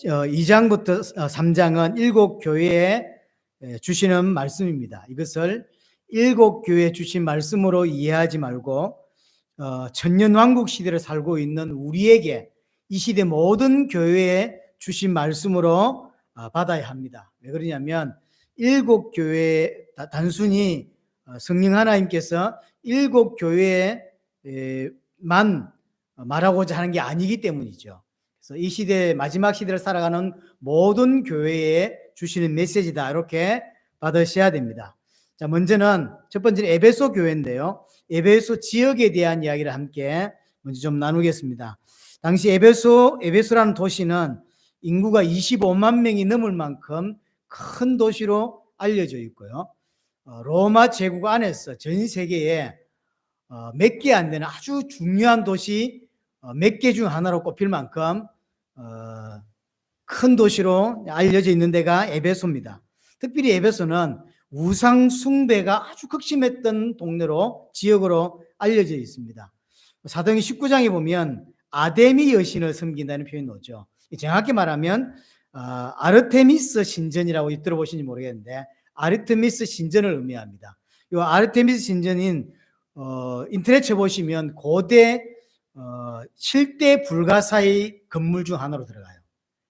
2장부터 3장은 일곱 교회에 주시는 말씀입니다. 이것을 일곱 교회에 주신 말씀으로 이해하지 말고 천년왕국 시대를 살고 있는 우리에게 이 시대 모든 교회에 주신 말씀으로 받아야 합니다. 왜 그러냐면 일곱 교회 단순히 성령 하나님께서 일곱 교회에만 말하고자 하는 게 아니기 때문이죠. 그래서 이 시대 마지막 시대를 살아가는 모든 교회에 주시는 메시지다 이렇게 받으셔야 됩니다. 자, 먼저는 첫 번째는 에베소 교회인데요. 에베소 지역에 대한 이야기를 함께 먼저 좀 나누겠습니다. 당시 에베소라는 도시는 인구가 25만 명이 넘을 만큼 큰 도시로 알려져 있고요. 로마 제국 안에서 전 세계에 몇 개 안 되는 아주 중요한 도시 몇 개 중 하나로 꼽힐 만큼 큰 도시로 알려져 있는 데가 에베소입니다. 특별히 에베소는 우상 숭배가 아주 극심했던 동네로 지역으로 알려져 있습니다. 사도행전 19장에 보면 아데미 여신을 섬긴다는 표현이 나오죠. 정확히 말하면 아르테미스 신전이라고 들어보시는지 모르겠는데 아르테미스 신전을 의미합니다. 이 아르테미스 신전인 인터넷 쳐보시면 고대 7대 불가사의 건물 중 하나로 들어가요.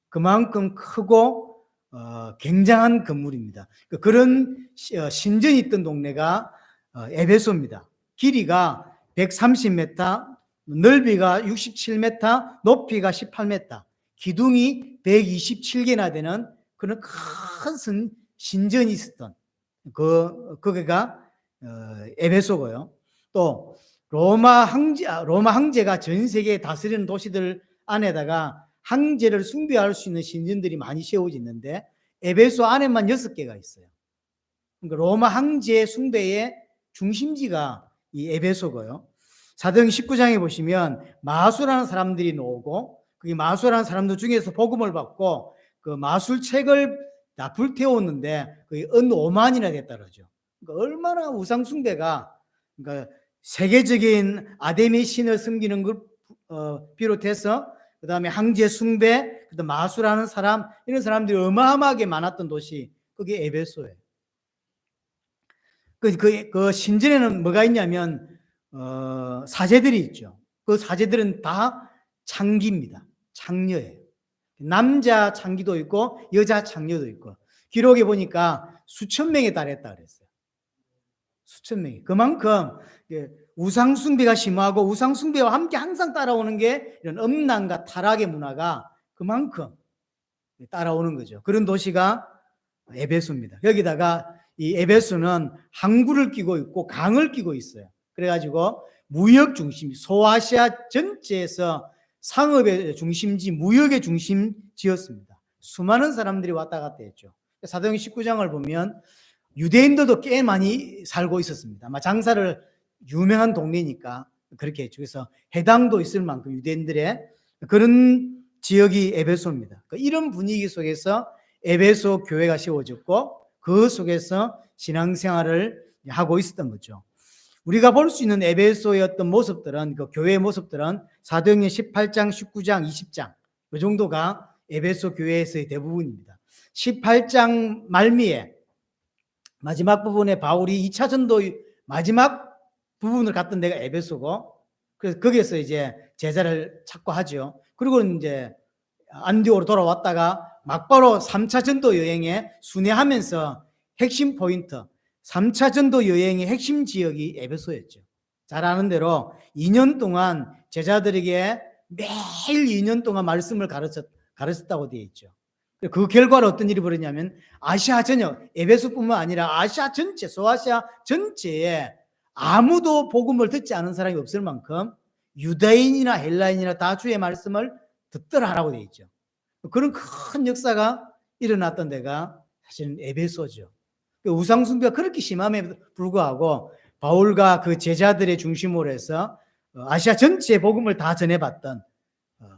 그만큼 크고 굉장한 건물입니다. 그런 신전이 있던 동네가 에베소입니다. 길이가 130m, 넓이가 67m, 높이가 18m, 기둥이 127개나 되는 그런 큰 신전이 있었던 거기가 에베소고요. 또 로마 황제가 전 세계에 다스리는 도시들 안에다가 황제를 숭배할 수 있는 신전들이 많이 세워져 있는데 에베소 안에만 6개가 있어요. 그러니까 로마 황제 숭배의 중심지가 이 에베소고요. 사도행전 19장에 보시면 마수라는 사람들이 나오고 그 마수라는 사람들 중에서 복음을 받고 그 마술책을 다 불태웠는데 그게 은 5만이나 됐다 그러죠. 그러니까 얼마나 우상 숭배가 그러니까 세계적인 아데미 신을 섬기는 걸 비롯해서 그 다음에 황제 숭배, 그다음 마수라는 사람 이런 사람들이 어마어마하게 많았던 도시 그게 에베소예요. 그 신전에는 뭐가 있냐면 사제들이 있죠. 그 사제들은 다 창기입니다. 창녀예요. 남자 창기도 있고 여자 창녀도 있고 기록에 보니까 수천 명에 달했다 그랬어요. 수천 명이. 그만큼 우상 숭배가 심하고 우상 숭배와 함께 항상 따라오는 게 이런 음란과 타락의 문화가 그만큼 따라오는 거죠. 그런 도시가 에베소입니다. 여기다가 이 에베소는 항구를 끼고 있고 강을 끼고 있어요. 그래가지고 무역 중심, 소아시아 전체에서 상업의 중심지, 무역의 중심지였습니다. 수많은 사람들이 왔다 갔다 했죠. 사도행전 19장을 보면 유대인들도 꽤 많이 살고 있었습니다. 아마 장사를 유명한 동네니까 그렇게 했죠. 그래서 해당도 있을 만큼 유대인들의 그런 지역이 에베소입니다. 이런 분위기 속에서 에베소 교회가 세워졌고 그 속에서 신앙생활을 하고 있었던 거죠. 우리가 볼 수 있는 에베소의 어떤 모습들은 그 교회의 모습들은 사도행전 18장, 19장, 20장 그 정도가 에베소 교회에서의 대부분입니다. 18장 말미에 마지막 부분에 바울이 2차 전도의 마지막 부분을 갔던 데가 에베소고 그래서 거기에서 이제 제자를 찾고 하죠. 그리고 이제 안디오로 돌아왔다가 막바로 3차 전도 여행에 순회하면서 핵심 포인트 3차 전도 여행의 핵심 지역이 에베소였죠. 잘 아는 대로 2년 동안 제자들에게 매일 2년 동안 말씀을 가르쳤다고 되어 있죠. 그 결과로 어떤 일이 벌어졌냐면 아시아 전역, 에베소뿐만 아니라 아시아 전체, 소아시아 전체에 아무도 복음을 듣지 않은 사람이 없을 만큼 유다인이나 헬라인이나 다 주의 말씀을 듣더라라고 되어 있죠. 그런 큰 역사가 일어났던 데가 사실은 에베소죠. 우상 숭배가 그렇게 심함에도 불구하고 바울과 그 제자들의 중심으로 해서 아시아 전체에 복음을 다 전해봤던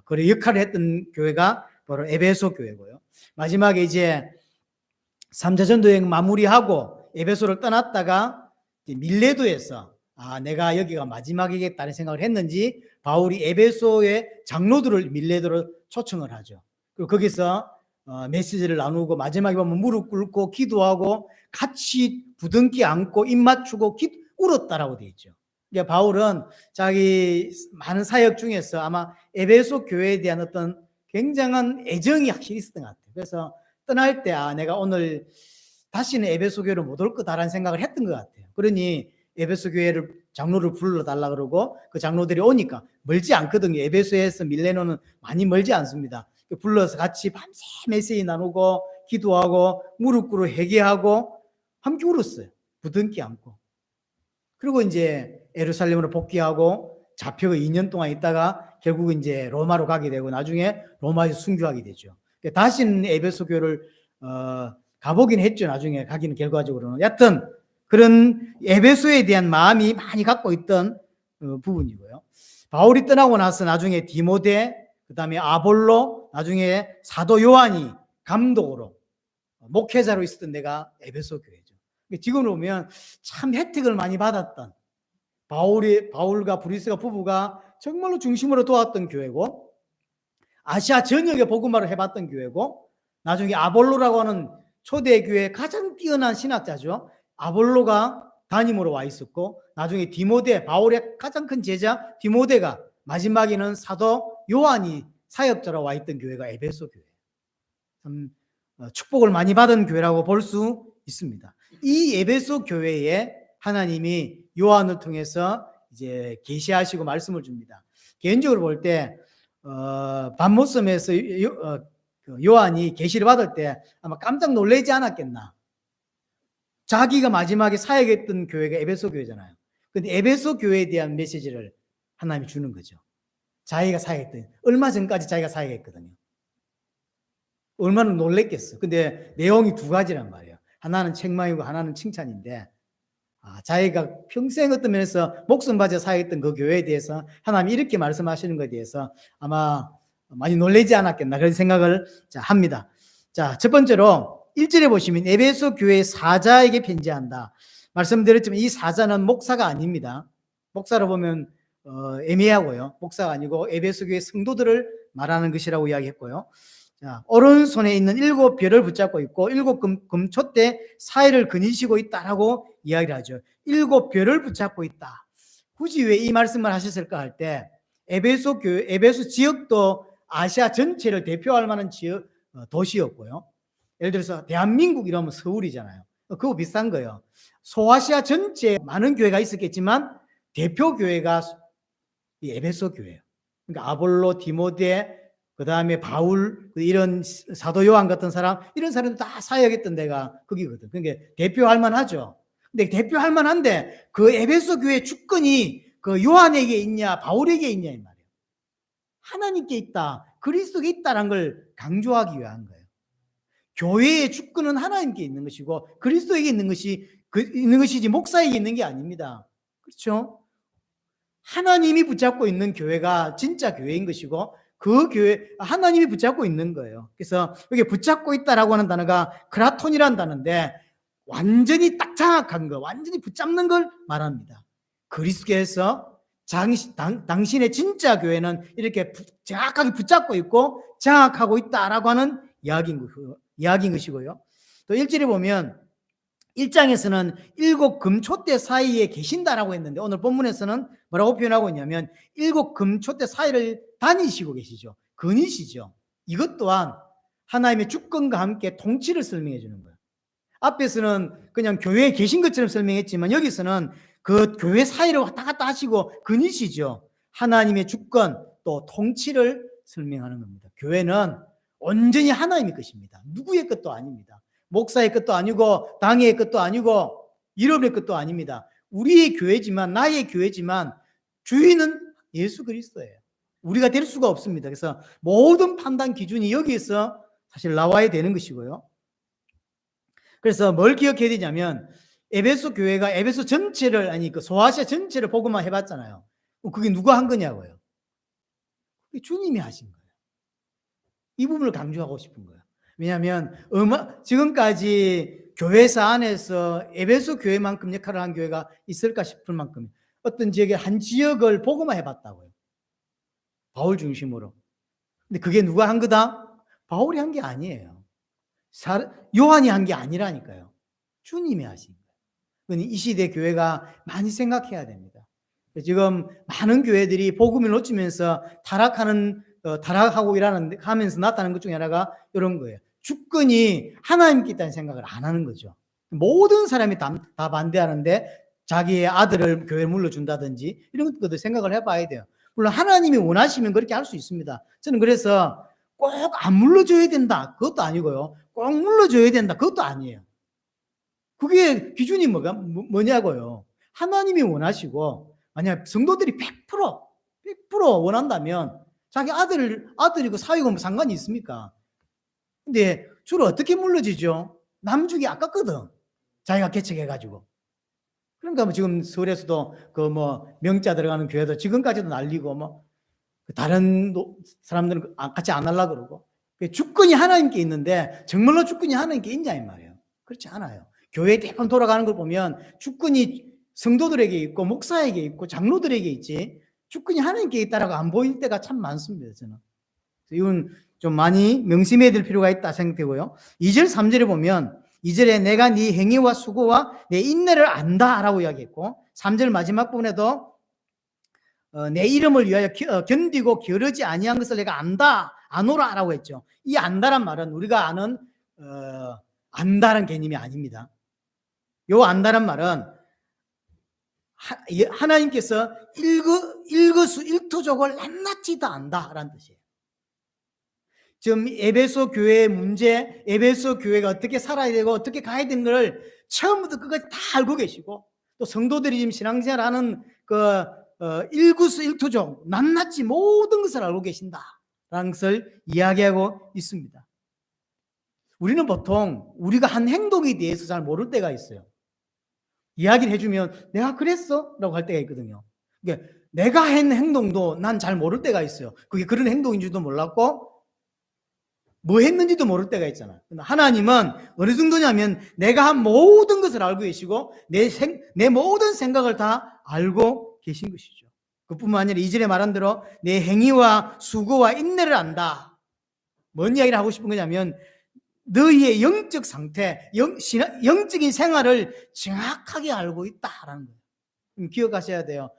그런 역할을 했던 교회가 바로 에베소 교회고요. 마지막에 이제 3차 전도여행 마무리하고 에베소를 떠났다가 밀레도에서 내가 여기가 마지막이겠다는 생각을 했는지 바울이 에베소의 장로들을 밀레도로 초청을 하죠. 그리고 거기서 메시지를 나누고 마지막에 보면 무릎 꿇고 기도하고 같이 부둥키 안고 입 맞추고 울었다라고 되어 있죠. 그러니까 바울은 자기 많은 사역 중에서 아마 에베소 교회에 대한 어떤 굉장한 애정이 확실히 있었던 것 같아요. 그래서 떠날 때 내가 오늘 다시는 에베소 교회로 못 올 거다라는 생각을 했던 것 같아요. 그러니 에베소 교회를 장로를 불러달라 그러고 그 장로들이 오니까 멀지 않거든요. 에베소에서 밀레노는 많이 멀지 않습니다. 불러서 같이 밤새 메시지 나누고 기도하고 무릎 꿇고 회개하고 함께 울었어요. 부둥키 안고. 그리고 이제 예루살렘으로 복귀하고 잡혀가 2년 동안 있다가 결국 이제 로마로 가게 되고 나중에 로마에서 순교하게 되죠. 다시는 에베소 교회를 가보긴 했죠. 나중에 가기는 결과적으로는. 여하튼 그런 에베소에 대한 마음이 많이 갖고 있던 부분이고요. 바울이 떠나고 나서 나중에 디모데, 그 다음에 아볼로, 나중에 사도 요한이 감독으로 목회자로 있었던 데가 에베소 교회죠. 지금 보면 참 혜택을 많이 받았던 바울과 브리스가 부부가 정말로 중심으로 도왔던 교회고 아시아 전역에 복음화를 해봤던 교회고 나중에 아볼로라고 하는 초대교회의 가장 뛰어난 신학자죠. 아볼로가 담임으로 와 있었고 나중에 디모데, 바울의 가장 큰 제자 디모데가 마지막에는 사도 요한이 사역자로 와 있던 교회가 에베소 교회. 참 축복을 많이 받은 교회라고 볼 수 있습니다. 이 에베소 교회에 하나님이 요한을 통해서 이제 계시하시고 말씀을 줍니다. 개인적으로 볼 때 반모섬에서 요한이 계시를 받을 때 아마 깜짝 놀라지 않았겠나. 자기가 마지막에 사역했던 교회가 에베소 교회잖아요. 근데 에베소 교회에 대한 메시지를 하나님이 주는 거죠. 자기가 사역했던, 얼마 전까지 자기가 사역했거든요. 얼마나 놀랬겠어. 근데 내용이 두 가지란 말이에요. 하나는 책망이고 하나는 칭찬인데 자기가 평생 어떤 면에서 목숨 바쳐 사역했던 그 교회에 대해서 하나님이 이렇게 말씀하시는 것에 대해서 아마 많이 놀라지 않았겠나 그런 생각을 합니다. 자, 첫 번째로 1절에 보시면 에베소 교회 사자에게 편지한다. 말씀드렸지만 이 사자는 목사가 아닙니다. 목사로 보면 애매하고요. 목사가 아니고 에베소 교회 성도들을 말하는 것이라고 이야기했고요. 자, 오른손에 있는 7별을 붙잡고 있고 7 금촛대 사이를 거니시고 있다라고 이야기를 하죠. 7별을 붙잡고 있다. 굳이 왜 이 말씀을 하셨을까 할 때 에베소 교회, 에베소 지역도 아시아 전체를 대표할 만한 지역, 도시였고요. 예를 들어서 대한민국 이러면 서울이잖아요. 그거 비슷한 거예요. 소아시아 전체에 많은 교회가 있었겠지만 대표 교회가 이 에베소 교회예요. 그러니까 아볼로, 디모데, 그 다음에 바울, 이런 사도 요한 같은 사람, 이런 사람들 다 사역했던 데가 거기거든. 그러니까 대표할 만하죠. 근데 대표할 만한데 그 에베소 교회 주권이 그 요한에게 있냐, 바울에게 있냐 이 말이에요. 하나님께 있다, 그리스도께 있다라는 걸 강조하기 위한 거예요. 교회의 주권은 하나님께 있는 것이고 그리스도에게 있는 것이지 목사에게 있는 게 아닙니다. 그렇죠? 하나님이 붙잡고 있는 교회가 진짜 교회인 것이고 그 교회 하나님이 붙잡고 있는 거예요. 그래서 여기 붙잡고 있다라고 하는 단어가 크라톤이라는 단어인데 완전히 딱 장악한 거, 완전히 붙잡는 걸 말합니다. 그리스도께서 당신의 진짜 교회는 이렇게 정확하게 붙잡고 있고 장악하고 있다라고 하는 이야기인 것이고요. 또 1절에 보면 1장에서는 7 금촛대 사이에 계신다라고 했는데 오늘 본문에서는 뭐라고 표현하고 있냐면 7 금촛대 사이를 다니시고 계시죠. 거니시죠. 이것 또한 하나님의 주권과 함께 통치를 설명해 주는 거예요. 앞에서는 그냥 교회에 계신 것처럼 설명했지만 여기서는 그 교회 사이를 왔다 갔다 하시고 거니시죠. 하나님의 주권 또 통치를 설명하는 겁니다. 교회는 온전히 하나님의 것입니다. 누구의 것도 아닙니다. 목사의 것도 아니고 당의 것도 아니고 이름의 것도 아닙니다. 우리의 교회지만 나의 교회지만 주인은 예수 그리스도예요. 우리가 될 수가 없습니다. 그래서 모든 판단 기준이 여기에서 사실 나와야 되는 것이고요. 그래서 뭘 기억해야 되냐면 에베소 교회가 에베소 전체를 그 소아시아 전체를 복음화 해봤잖아요. 그게 누가 한 거냐고요. 그게 주님이 하신 거예요. 이 부분을 강조하고 싶은 거예요. 왜냐하면 지금까지 교회사 안에서 에베소 교회만큼 역할을 한 교회가 있을까 싶을 만큼 어떤 지역의 한 지역을 복음화 해봤다고요. 바울 중심으로. 근데 그게 누가 한 거다? 바울이 한 게 아니에요. 요한이 한 게 아니라니까요. 주님이 하신 거예요. 이 시대 교회가 많이 생각해야 됩니다. 지금 많은 교회들이 복음을 놓치면서 타락하고 하면서 나타나는 것 중에 하나가 이런 거예요. 주권이 하나님께 있다는 생각을 안 하는 거죠. 모든 사람이 다 반대하는데 자기의 아들을 교회에 물려준다든지 이런 것도 생각을 해봐야 돼요. 물론 하나님이 원하시면 그렇게 할 수 있습니다. 저는 그래서 꼭 안 물려줘야 된다, 그것도 아니고요. 꼭 물려줘야 된다, 그것도 아니에요. 그게 기준이 뭐냐고요. 하나님이 원하시고 만약 성도들이 100% 원한다면 자기 아들이고 사위고 뭐 상관이 있습니까? 근데 주로 어떻게 물려지죠? 남 주기 아깝거든. 자기가 개척해가지고. 그러니까 뭐 지금 서울에서도 그 뭐 명자 들어가는 교회도 지금까지도 날리고 뭐 다른 사람들은 같이 안 하려고 그러고. 주권이 하나님께 있는데 정말로 주권이 하나님께 있냐 이 말이에요. 그렇지 않아요. 교회 대부분 돌아가는 걸 보면 주권이 성도들에게 있고 목사에게 있고 장로들에게 있지 주권이 하나님께 있다라고 안 보일 때가 참 많습니다. 저는 이건 좀 많이 명심해야 될 필요가 있다 생각되고요. 2절 3절에 보면 2절에 내가 네 행위와 수고와 내 인내를 안다라고 이야기했고 3절 마지막 부분에도 내 이름을 위하여 견디고 게으르지 아니한 것을 내가 안다 아노라라고 했죠. 이 안다란 말은 우리가 아는 안다란 개념이 아닙니다. 요 안다란 말은 하나님께서 일거수일투족을 낱낱이 다 안다라는 뜻이에요. 지금 에베소 교회의 문제, 에베소 교회가 어떻게 살아야 되고 어떻게 가야 되는 걸 처음부터 끝까지 다 알고 계시고 또 성도들이 지금 신앙생활하는 그 일거수일투족 낱낱이 모든 것을 알고 계신다라는 것을 이야기하고 있습니다. 우리는 보통 우리가 한 행동에 대해서 잘 모를 때가 있어요. 이야기를 해주면 내가 그랬어? 라고 할 때가 있거든요. 그러니까 내가 한 행동도 난 잘 모를 때가 있어요. 그게 그런 행동인지도 몰랐고 뭐 했는지도 모를 때가 있잖아요. 하나님은 어느 정도냐면 내가 한 모든 것을 알고 계시고 내 모든 생각을 다 알고 계신 것이죠. 그뿐만 아니라 2절에 말한 대로 내 행위와 수고와 인내를 안다. 뭔 이야기를 하고 싶은 거냐면 너희의 영적 상태, 영적인 생활을 정확하게 알고 있다라는 거예요. 기억하셔야 돼요.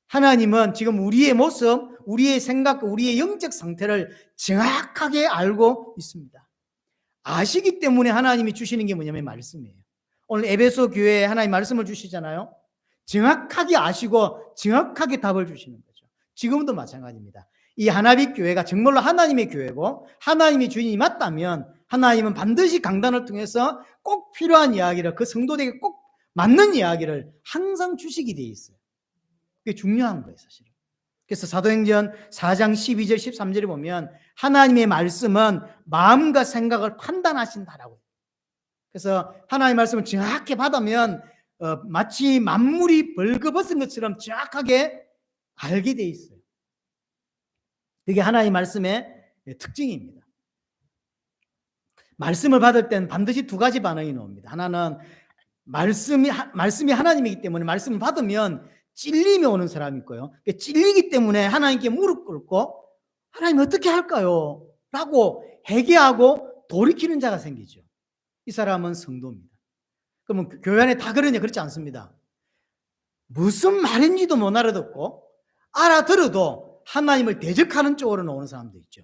하나님은 지금 우리의 모습, 우리의 생각, 우리의 영적 상태를 정확하게 알고 있습니다. 아시기 때문에 하나님이 주시는 게 뭐냐면 말씀이에요. 오늘 에베소 교회에 하나님 말씀을 주시잖아요. 정확하게 아시고 정확하게 답을 주시는 거죠. 지금도 마찬가지입니다. 이 하나빛 교회가 정말로 하나님의 교회고 하나님의 주인이 맞다면 하나님은 반드시 강단을 통해서 꼭 필요한 이야기를 그 성도들에게 꼭 맞는 이야기를 항상 주시게 돼 있어요. 그게 중요한 거예요, 사실은. 그래서 사도행전 4장 12절 13절에 보면 하나님의 말씀은 마음과 생각을 판단하신다라고 해요. 그래서 하나님의 말씀을 정확히 받으면 마치 만물이 벌거벗은 것처럼 정확하게 알게 돼 있어요. 이게 하나님의 말씀의 특징입니다. 말씀을 받을 때는 반드시 두 가지 반응이 나옵니다. 하나는 말씀이 하나님이기 때문에 말씀을 받으면 찔림이 오는 사람이 있고요. 찔리기 때문에 하나님께 무릎 꿇고 하나님 어떻게 할까요? 라고 회개하고 돌이키는 자가 생기죠. 이 사람은 성도입니다. 그러면 교회 안에 다 그러냐? 그렇지 않습니다. 무슨 말인지도 못 알아듣고 알아들어도 하나님을 대적하는 쪽으로 나오는 사람도 있죠.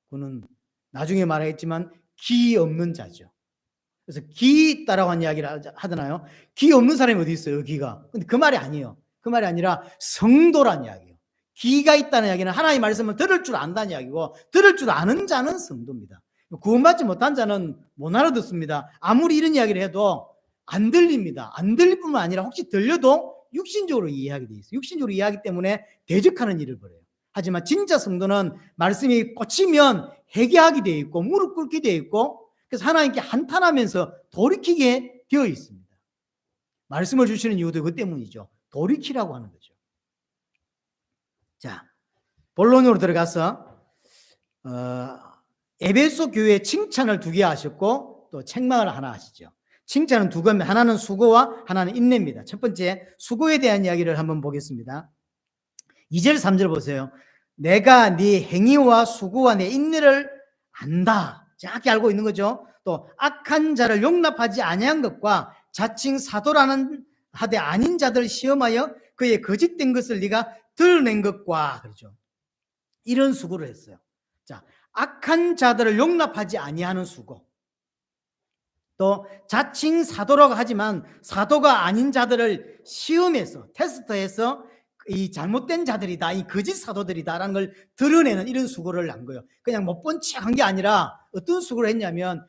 그는 나중에 말하겠지만 기 없는 자죠. 그래서 기 있다라고 한 이야기를 하잖아요. 기 없는 사람이 어디 있어요? 기가. 근데 그 말이 아니에요. 그 말이 아니라 성도란 이야기예요. 기가 있다는 이야기는 하나님의 말씀을 들을 줄 안다는 이야기고 들을 줄 아는 자는 성도입니다. 구원받지 못한 자는 못 알아듣습니다. 아무리 이런 이야기를 해도 안 들립니다. 안 들릴 뿐만 아니라 혹시 들려도 육신적으로 이해하게 돼 있어요. 육신적으로 이해하기 때문에 대적하는 일을 벌여요. 하지만 진짜 성도는 말씀이 꽂히면 회개하게 돼 있고 무릎 꿇게 돼 있고 그래서 하나님께 한탄하면서 돌이키게 되어 있습니다. 말씀을 주시는 이유도 그 때문이죠. 돌이키라고 하는 거죠. 자, 본론으로 들어가서 에베소 교회 칭찬을 2개 하셨고 또 책망을 하나 하시죠. 칭찬은 2개입니다. 하나는 수고와 하나는 인내입니다. 첫 번째 수고에 대한 이야기를 한번 보겠습니다. 2절 3절 보세요. 내가 네 행위와 수고와 내 인내를 안다. 정확히 알고 있는 거죠. 또 악한 자를 용납하지 아니한 것과 자칭 사도라는 하되 아닌 자들 시험하여 그의 거짓된 것을 네가 드러낸 것과 그렇죠. 이런 수고를 했어요. 자, 악한 자들을 용납하지 아니하는 수고. 또 자칭 사도라고 하지만 사도가 아닌 자들을 시험해서 테스트해서 이 잘못된 자들이다, 이 거짓 사도들이다라는 걸 드러내는 이런 수고를 한 거예요. 그냥 못 본 척 한 게 아니라 어떤 수고를 했냐면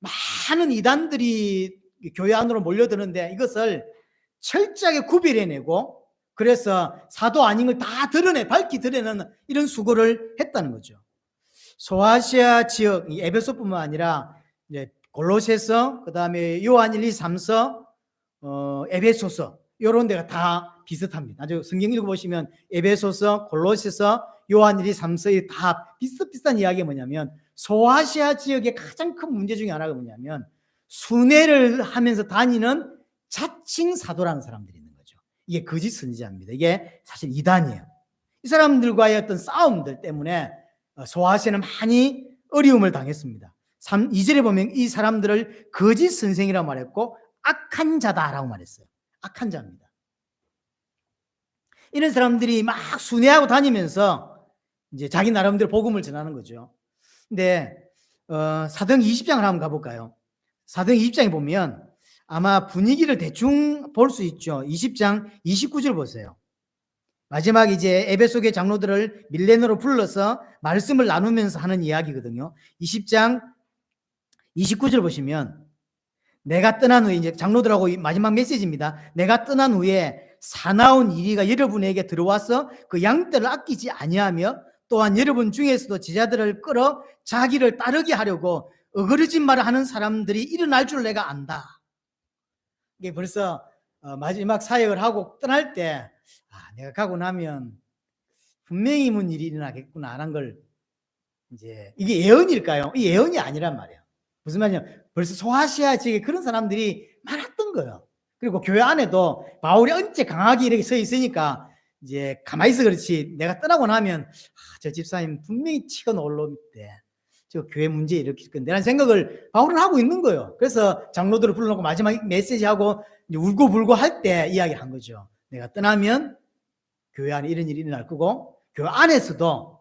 많은 이단들이 교회 안으로 몰려드는데 이것을 철저하게 구별해내고 그래서 사도 아닌 걸 다 밝히 드러내는 이런 수고를 했다는 거죠. 소아시아 지역, 에베소뿐만 아니라 이제 골로새서, 그다음에 요한 1, 2, 3서, 에베소서 이런 데가 다 비슷합니다. 아주 성경 읽어보시면 에베소서, 골로새서, 요한 1, 2, 3서에 다 비슷비슷한 이야기가 뭐냐면 소아시아 지역의 가장 큰 문제 중에 하나가 뭐냐면 순회를 하면서 다니는 자칭 사도라는 사람들이 있는 거죠. 이게 거짓 선지자입니다. 이게 사실 이단이에요. 이 사람들과의 어떤 싸움들 때문에 소아시아는 많이 어려움을 당했습니다. 2절에 보면 이 사람들을 거짓 선생이라고 말했고 악한 자다라고 말했어요. 악한 자입니다. 이런 사람들이 막 순회하고 다니면서 이제 자기 나름대로 복음을 전하는 거죠. 근데 사도행 20장을 한번 가볼까요? 사도행 20장에 보면 아마 분위기를 대충 볼 수 있죠. 20장 29절 보세요. 마지막 이제 에베소교회 장로들을 밀레노로 불러서 말씀을 나누면서 하는 이야기거든요. 20장 29절 보시면 내가 떠난 후에 이제 장로들하고 마지막 메시지입니다. 내가 떠난 후에 사나운 이리가 여러분에게 들어와서 그 양떼를 아끼지 아니하며 또한 여러분 중에서도 제자들을 끌어 자기를 따르게 하려고 어그러진 말을 하는 사람들이 일어날 줄 내가 안다. 이게 벌써 마지막 사역을 하고 떠날 때 내가 가고 나면 분명히 문 일이 일어나겠구나 하는 걸 이제 이게 예언일까요? 이 예언이 아니란 말이에요. 무슨 말이냐면 벌써 소아시아 지역에 그런 사람들이 많았던 거예요. 그리고 교회 안에도 바울이 언제 강하게 이렇게 서 있으니까 이제 가만히 있어 그렇지 내가 떠나고 나면 저 집사님 분명히 치고 놀 놈인데 저 교회 문제 일으킬 건데 라는 생각을 바울은 하고 있는 거예요. 그래서 장로들을 불러놓고 마지막 메시지하고 울고불고 할 때 이야기를 한 거죠. 내가 떠나면 교회 안에 이런 일이 일어날 거고 교회 안에서도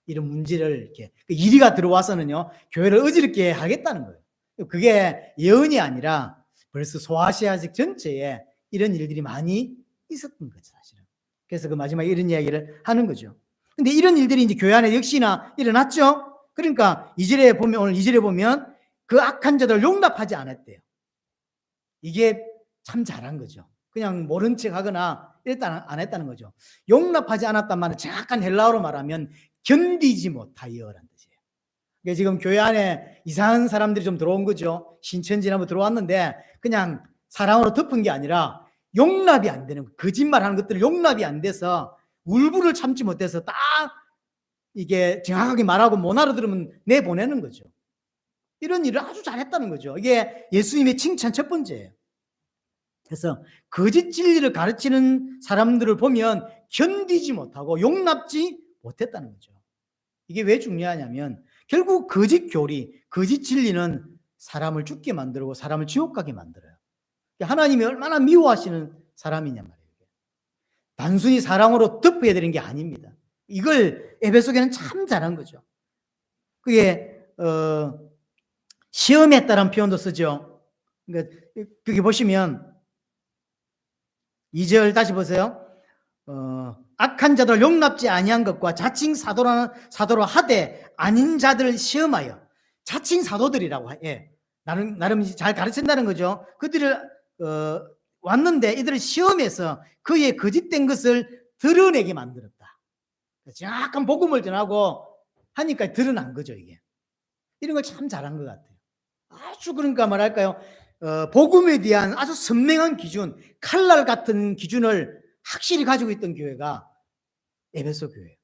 이런 문제를 이렇게 이리가 들어와서는요 교회를 어지럽게 하겠다는 거예요. 그게 예언이 아니라 벌써 소아시아식 전체에 이런 일들이 많이 있었던 거죠, 사실은. 그래서 그 마지막에 이런 이야기를 하는 거죠. 근데 이런 일들이 이제 교회 안에 역시나 일어났죠. 그러니까 2절에 보면 오늘 2절에 보면 그 악한 자들을 용납하지 않았대요. 이게 참 잘한 거죠. 그냥 모른 척 하거나 안 했다는 거죠. 용납하지 않았단 말은 정확한 헬라어로 말하면 견디지 못하여라는 뜻이에요. 그러니까 지금 교회 안에 이상한 사람들이 좀 들어온 거죠. 신천지 한번 들어왔는데 그냥 사랑으로 덮은 게 아니라 용납이 안 되는 거예요. 거짓말하는 것들을 용납이 안 돼서 울분을 참지 못해서 딱 이게 정확하게 말하고 못 알아들으면 내보내는 거죠. 이런 일을 아주 잘했다는 거죠. 이게 예수님의 칭찬 첫 번째예요. 그래서 거짓 진리를 가르치는 사람들을 보면 견디지 못하고 용납지 못했다는 거죠. 이게 왜 중요하냐면 결국 거짓 교리, 거짓 진리는 사람을 죽게 만들고 사람을 지옥 가게 만들어요. 하나님이 얼마나 미워하시는 사람이냐 말이에요. 단순히 사랑으로 덮어야 되는 게 아닙니다. 이걸 에베소교는 참 잘한 거죠. 그게 시험했다는 표현도 쓰죠. 그러니까 여기 보시면 2절 다시 보세요. 악한 자들 용납지 아니한 것과 자칭 사도로 하되 아닌 자들을 시험하여 자칭 사도들이라고 해. 나름 잘 가르친다는 거죠. 그들을 왔는데 이들을 시험해서 그의 거짓된 것을 드러내게 만들었다. 정확한 복음을 전하고 하니까 드러난 거죠, 이게. 이런 걸 참 잘한 것 같아요. 아주 그러니까 말할까요? 복음에 대한 아주 선명한 기준, 칼날 같은 기준을 확실히 가지고 있던 교회가 에베소 교회예요.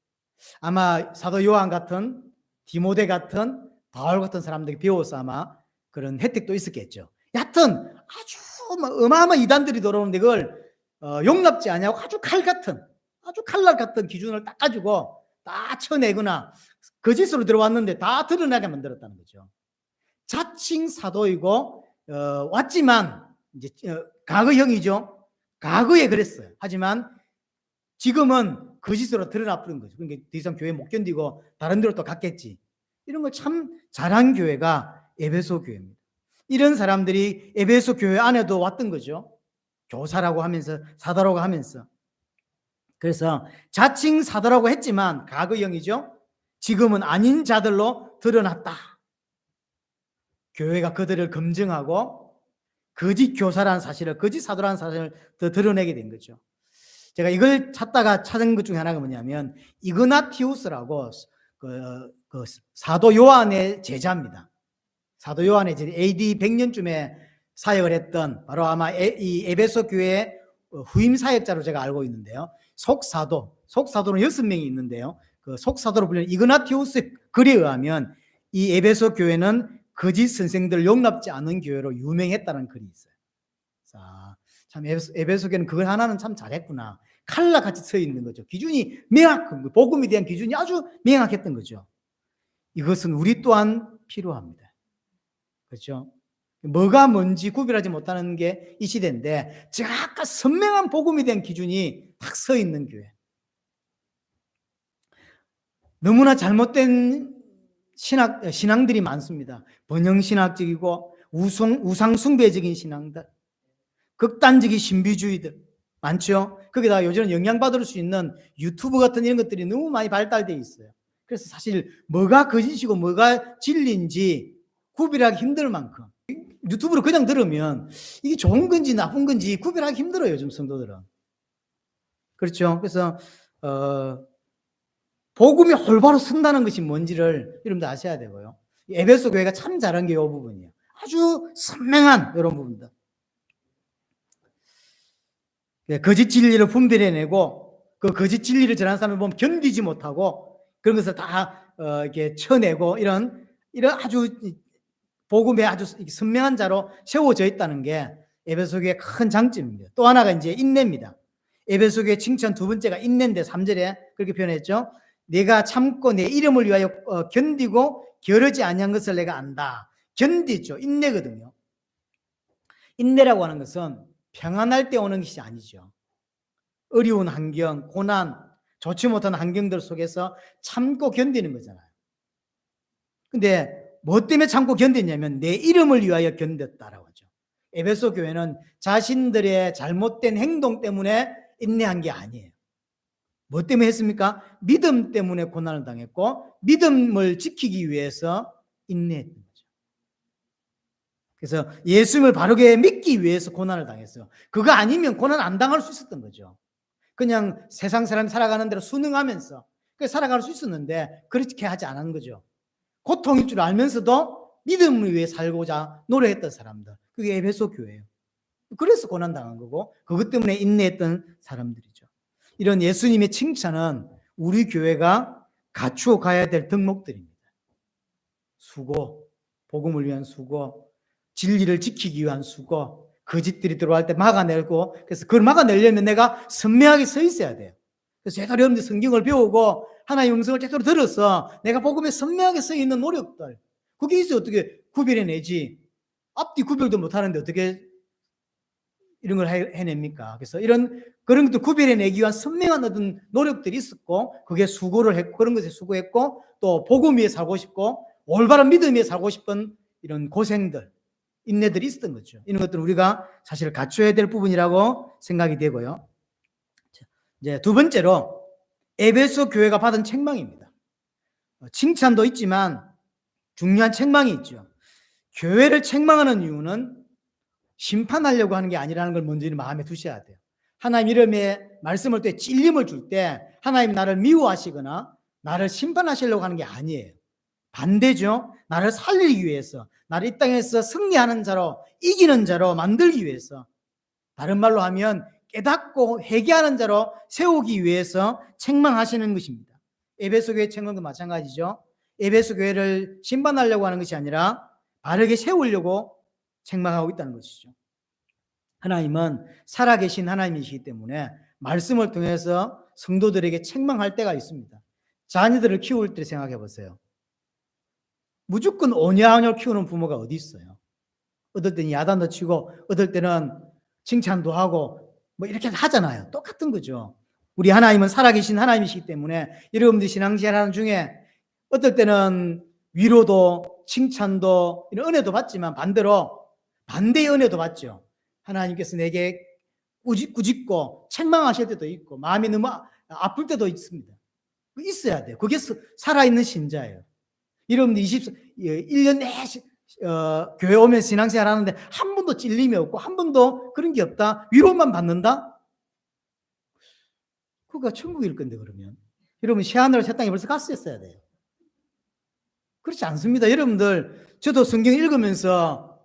아마 사도 요한 같은 디모데 같은 바울 같은 사람들이 배워서 아마 그런 혜택도 있었겠죠. 여하튼 아주 어마어마한 이단들이 들어오는데 그걸 용납지 않냐고 아주 칼날 같은 기준을 딱 가지고 딱 쳐내거나 거짓으로 들어왔는데 다 드러나게 만들었다는 거죠. 자칭 사도이고 왔지만 이제 과거형이죠. 과거에 그랬어요. 하지만 지금은 거짓으로 드러나 버린 거죠. 그러니까 더 이상 교회 못 견디고 다른 데로 또 갔겠지. 이런 걸 참 잘한 교회가 에베소 교회입니다. 이런 사람들이 에베소 교회 안에도 왔던 거죠. 교사라고 하면서 사도라고 하면서. 그래서 자칭 사도라고 했지만 과거형이죠. 지금은 아닌 자들로 드러났다. 교회가 그들을 검증하고 거짓 교사라는 사실을, 거짓 사도라는 사실을 더 드러내게 된 거죠. 제가 이걸 찾다가 찾은 것 중에 하나가 뭐냐면 이그나티우스라고 그 사도 요한의 제자입니다. 사도 요한의 제자, AD 100년쯤에 사역을 했던 바로 아마 이 에베소 교회 후임 사역자로 제가 알고 있는데요. 속사도는 6명이 있는데요. 그 속사도로 불리는 이그나티우스 글에 의하면 이 에베소 교회는 거짓 선생들을 용납지 않은 교회로 유명했다는 글이 있어요. 자, 참 에베소 교회는 그걸 하나는 참 잘했구나. 칼라 같이 서 있는 거죠. 기준이 명확한 거, 복음에 대한 기준이 아주 명확했던 거죠. 이것은 우리 또한 필요합니다. 그렇죠? 뭐가 뭔지 구별하지 못하는 게 이 시대인데 정확한 선명한 복음에 대한 기준이 딱 서 있는 교회. 너무나 잘못된 신앙들이 많습니다. 번영신학적이고 우상숭배적인 신앙들, 극단적인 신비주의들 많죠. 거기다가 요즘은 영향받을 수 있는 유튜브 같은 이런 것들이 너무 많이 발달되어 있어요. 그래서 사실 뭐가 거짓이고 뭐가 진리인지 구별하기 힘들 만큼 유튜브로 그냥 들으면 이게 좋은 건지 나쁜 건지 구별하기 힘들어요, 요즘 성도들은. 그렇죠. 그래서 복음이 올바로 쓴다는 것이 뭔지를 여러분들 아셔야 되고요. 에베소 교회가 참 잘한 게 이 부분이에요. 아주 선명한 이런 부분들. 거짓 진리를 분별해내고 그 거짓 진리를 전하는 사람을 보면 견디지 못하고 그런 것을 다 이렇게 쳐내고 이런 아주 복음에 아주 선명한 자로 세워져 있다는 게 에베소 교회의 큰 장점입니다. 또 하나가 이제 인내입니다. 에베소 교회 칭찬 두 번째가 인내인데 3절에 그렇게 표현했죠. 내가 참고 내 이름을 위하여 견디고 겨루지 아니한 것을 내가 안다. 견디죠. 인내거든요. 인내라고 하는 것은 평안할 때 오는 것이 아니죠. 어려운 환경, 고난, 좋지 못한 환경들 속에서 참고 견디는 거잖아요. 근데 뭐 때문에 참고 견뎠냐면 내 이름을 위하여 견뎠다라고 하죠. 에베소 교회는 자신들의 잘못된 행동 때문에 인내한 게 아니에요. 뭐 때문에 했습니까? 믿음 때문에 고난을 당했고 믿음을 지키기 위해서 인내했던 거죠. 그래서 예수님을 바르게 믿기 위해서 고난을 당했어요. 그거 아니면 고난 안 당할 수 있었던 거죠. 그냥 세상 사람 살아가는 대로 순응하면서 살아갈 수 있었는데 그렇게 하지 않은 거죠. 고통일 줄 알면서도 믿음을 위해 살고자 노력했던 사람들. 그게 에베소 교회예요. 그래서 고난당한 거고 그것 때문에 인내했던 사람들이죠. 이런 예수님의 칭찬은 우리 교회가 갖추어 가야 될 덕목들입니다. 수고, 복음을 위한 수고, 진리를 지키기 위한 수고, 거짓들이 들어갈 때 막아내고, 그래서 그걸 막아내려면 내가 선명하게 서 있어야 돼요. 그래서 제가 여러분들 성경을 배우고 하나님의 음성을 제대로 들어서 내가 복음에 선명하게 서 있는 노력들, 그게 있어야 어떻게 구별해내지. 앞뒤 구별도 못하는데 어떻게 이런 걸 해냅니까? 그래서 그런 것도 구별해내기 위한 선명한 어떤 노력들이 있었고, 그게 수고를 했고, 그런 것에 수고했고, 또 복음 위에 살고 싶고, 올바른 믿음 위에 살고 싶은 이런 고생들, 인내들이 있었던 거죠. 이런 것들은 우리가 사실 갖춰야 될 부분이라고 생각이 되고요. 이제 두 번째로 에베소 교회가 받은 책망입니다. 칭찬도 있지만 중요한 책망이 있죠. 교회를 책망하는 이유는 심판하려고 하는 게 아니라는 걸 먼저 마음에 두셔야 돼요. 하나님 이름의 말씀을 때 찔림을 줄 때 하나님 나를 미워하시거나 나를 심판하시려고 하는 게 아니에요. 반대죠. 나를 살리기 위해서, 나를 이 땅에서 승리하는 자로, 이기는 자로 만들기 위해서, 다른 말로 하면 깨닫고 회개하는 자로 세우기 위해서 책망하시는 것입니다. 에베소 교회 책망도 마찬가지죠. 에베소 교회를 심판하려고 하는 것이 아니라 바르게 세우려고 책망하고 있다는 것이죠. 하나님은 살아계신 하나님이시기 때문에 말씀을 통해서 성도들에게 책망할 때가 있습니다. 자녀들을 키울 때 생각해 보세요. 무조건 오냐오냐 키우는 부모가 어디 있어요? 어떨 때는 야단도 치고 어떨 때는 칭찬도 하고 뭐 이렇게 하잖아요. 똑같은 거죠. 우리 하나님은 살아계신 하나님이시기 때문에 여러분들이 신앙생활하는 중에 어떨 때는 위로도 칭찬도 이런 은혜도 받지만 반대로 반대의 은혜도 받죠. 하나님께서 내게 꾸짖고 책망하실 때도 있고 마음이 너무 아플 때도 있습니다. 있어야 돼요. 그게 살아있는 신자예요. 여러분들 1년 내내 교회 오면서 신앙생활 하는데 한 번도 찔림이 없고 한 번도 그런 게 없다? 위로만 받는다? 그거 천국일 건데 그러면. 여러분 새하늘 새 땅에 벌써 갔었어야 돼요. 그렇지 않습니다. 여러분들 저도 성경 읽으면서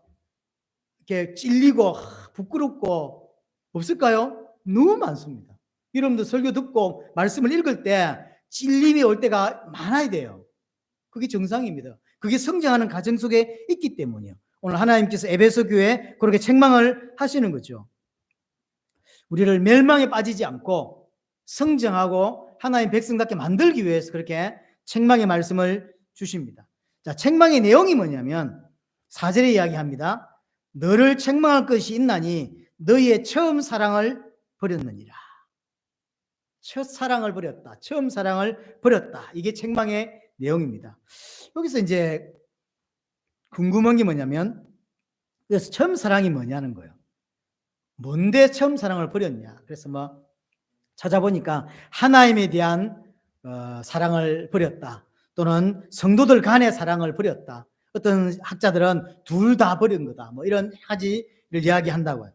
이렇게 찔리고 부끄럽고 없을까요? 너무 많습니다. 여러분들 설교 듣고 말씀을 읽을 때 찔림이 올 때가 많아야 돼요. 그게 정상입니다. 그게 성장하는 과정 속에 있기 때문이요. 오늘 하나님께서 에베소 교회에 그렇게 책망을 하시는 거죠. 우리를 멸망에 빠지지 않고 성장하고 하나님 백성답게 만들기 위해서 그렇게 책망의 말씀을 주십니다. 자, 책망의 내용이 뭐냐면 4절에 이야기합니다. 너를 책망할 것이 있나니 너희의 처음 사랑을 버렸느니라. 첫 사랑을 버렸다. 처음 사랑을 버렸다. 이게 책망의 내용입니다. 여기서 이제 궁금한 게 뭐냐면 그래서 처음 사랑이 뭐냐는 거예요. 뭔데 처음 사랑을 버렸냐. 그래서 뭐 찾아보니까 하나님에 대한 사랑을 버렸다. 또는 성도들 간의 사랑을 버렸다. 어떤 학자들은 둘 다 버린 거다. 뭐 이런 가지를 이야기한다고요.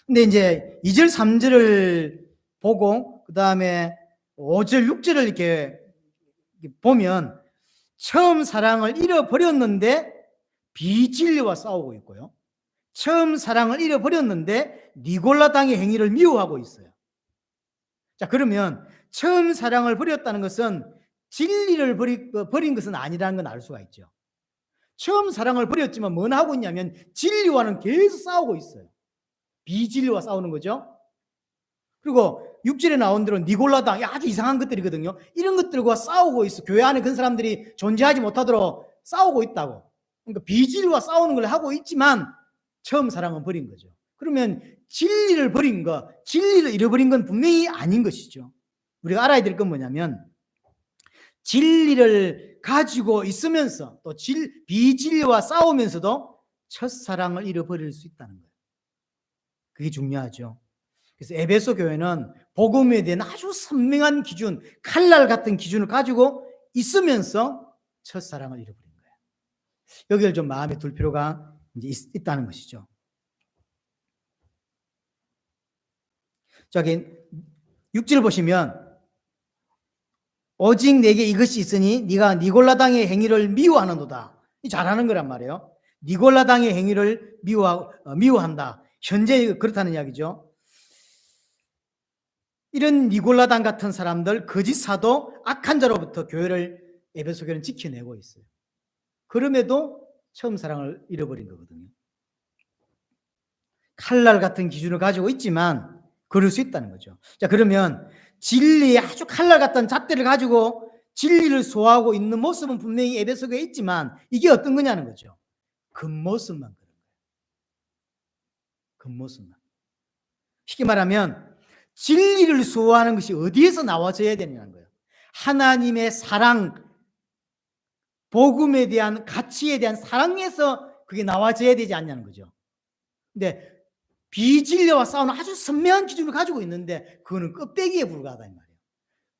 근데 이제 2절, 3절을 보고 그 다음에 5절, 6절을 이렇게 보면 처음 사랑을 잃어버렸는데 비진리와 싸우고 있고요. 처음 사랑을 잃어버렸는데 니골라당의 행위를 미워하고 있어요. 자, 그러면 처음 사랑을 버렸다는 것은 진리를 버린 것은 아니라는 건 알 수가 있죠. 처음 사랑을 버렸지만 뭘 하고 있냐면 진리와는 계속 싸우고 있어요. 비진리와 싸우는 거죠. 그리고 6절에 나온 대로 니골라당 아주 이상한 것들이거든요. 이런 것들과 싸우고 있어. 교회 안에 그런 사람들이 존재하지 못하도록 싸우고 있다고. 그러니까 비진리와 싸우는 걸 하고 있지만 처음 사랑은 버린 거죠. 그러면 진리를 버린 거, 진리를 잃어버린 건 분명히 아닌 것이죠. 우리가 알아야 될 건 뭐냐면 진리를 가지고 있으면서 또 비진리와 싸우면서도 첫사랑을 잃어버릴 수 있다는 거예요. 그게 중요하죠. 그래서 에베소 교회는 복음에 대한 아주 선명한 기준, 칼날 같은 기준을 가지고 있으면서 첫사랑을 잃어버린 거예요. 여기를 좀 마음에 둘 필요가 이제 있다는 것이죠. 저기 6절 보시면 오직 내게 이것이 있으니 네가 니골라당의 행위를 미워하는도다. 잘하는 거란 말이에요. 니골라당의 행위를 미워한다. 현재 그렇다는 이야기죠. 이런 니골라당 같은 사람들, 거짓 사도, 악한 자로부터 교회를 에베소 교회는 지켜내고 있어요. 그럼에도 처음 사랑을 잃어버린 거거든요. 칼날 같은 기준을 가지고 있지만 그럴 수 있다는 거죠. 자, 그러면 진리의 아주 칼날 같은 잣대를 가지고 진리를 소화하고 있는 모습은 분명히 에베소 교회에 있지만 이게 어떤 거냐는 거죠. 겉모습만 그런 거예요. 겉모습만. 쉽게 말하면 진리를 소화하는 것이 어디에서 나와져야 되냐는 거예요. 하나님의 사랑, 복음에 대한 가치에 대한 사랑에서 그게 나와져야 되지 않냐는 거죠. 근데 비진리와 싸우는 아주 선명한 기준을 가지고 있는데 그거는 껍데기에 불과하다 이 말이에요.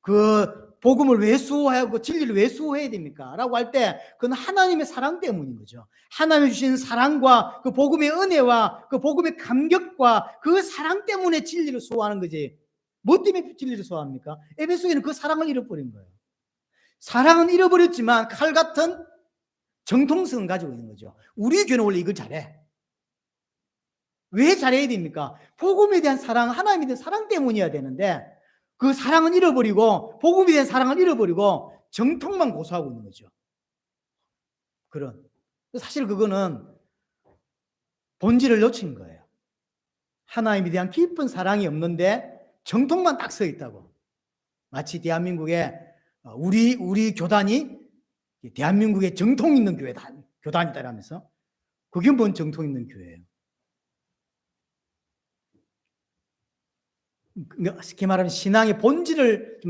그 복음을 왜 수호하고 진리를 왜 수호해야 됩니까? 라고 할 때 그건 하나님의 사랑 때문인 거죠. 하나님이 주신 사랑과 그 복음의 은혜와 그 복음의 감격과 그 사랑 때문에 진리를 수호하는 거지. 뭐 때문에 진리를 수호합니까? 에베소에는 그 사랑을 잃어버린 거예요. 사랑은 잃어버렸지만 칼 같은 정통성을 가지고 있는 거죠. 우리 교회는 원래 이걸 잘해. 왜 잘해야 됩니까? 복음에 대한 사랑, 하나님에 대한 사랑 때문이어야 되는데 그 사랑은 잃어버리고 복음에 대한 사랑을 잃어버리고 정통만 고수하고 있는 거죠. 그런 사실 그거는 본질을 놓친 거예요. 하나님에 대한 깊은 사랑이 없는데 정통만 딱 서 있다고. 마치 대한민국에 우리 교단이 대한민국의 정통 있는 교단이다라면서 그게 뭔 정통 있는 교회예요? 쉽게 말하면 신앙의 본질을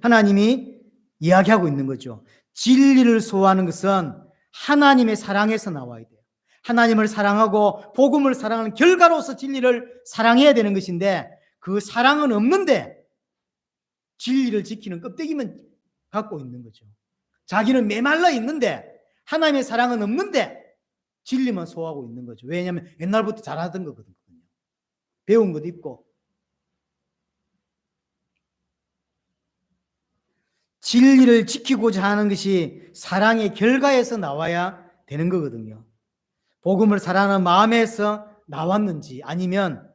하나님이 이야기하고 있는 거죠. 진리를 소화하는 것은 하나님의 사랑에서 나와야 돼요. 하나님을 사랑하고 복음을 사랑하는 결과로서 진리를 사랑해야 되는 것인데 그 사랑은 없는데 진리를 지키는 껍데기만 갖고 있는 거죠. 자기는 메말라 있는데 하나님의 사랑은 없는데 진리만 소화하고 있는 거죠. 왜냐하면 옛날부터 잘하던 거거든요. 배운 것도 있고. 진리를 지키고자 하는 것이 사랑의 결과에서 나와야 되는 거거든요. 복음을 사랑하는 마음에서 나왔는지 아니면